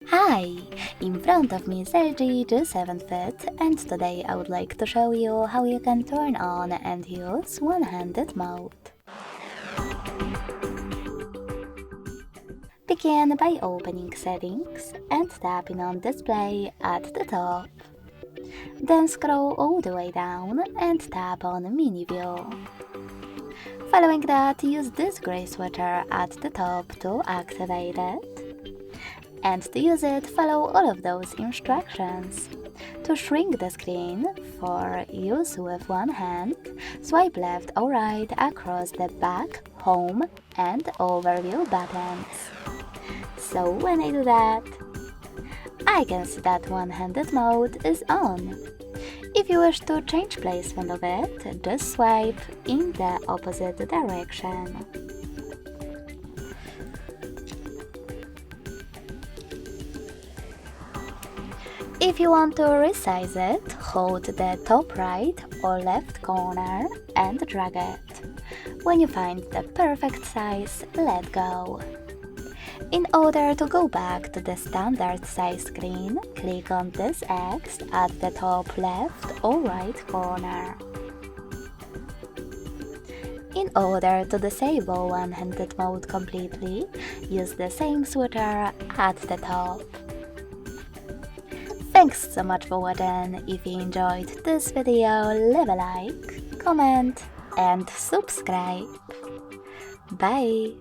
Hi! In front of me is LG G7 Fit, and today I would like to show you how you can turn on and use one-handed mode. Begin by opening Settings and tapping on Display at the top. Then scroll all the way down and tap on Mini View. Following that, use this gray switcher at the top to activate it. And to use it, follow all of those instructions. To shrink the screen, for use with one hand, swipe left or right across the back, home, and overview buttons. So when I do that, I can see that one-handed mode is on. If you wish to change placement of it, just swipe in the opposite direction. If you want to resize it, hold the top right or left corner and drag it. When you find the perfect size, let go. In order to go back to the standard size screen, click on this X at the top left or right corner. In order to disable one-handed mode completely, use the same switcher at the top. Thanks so much for watching. If you enjoyed this video, leave a like, comment and subscribe. Bye!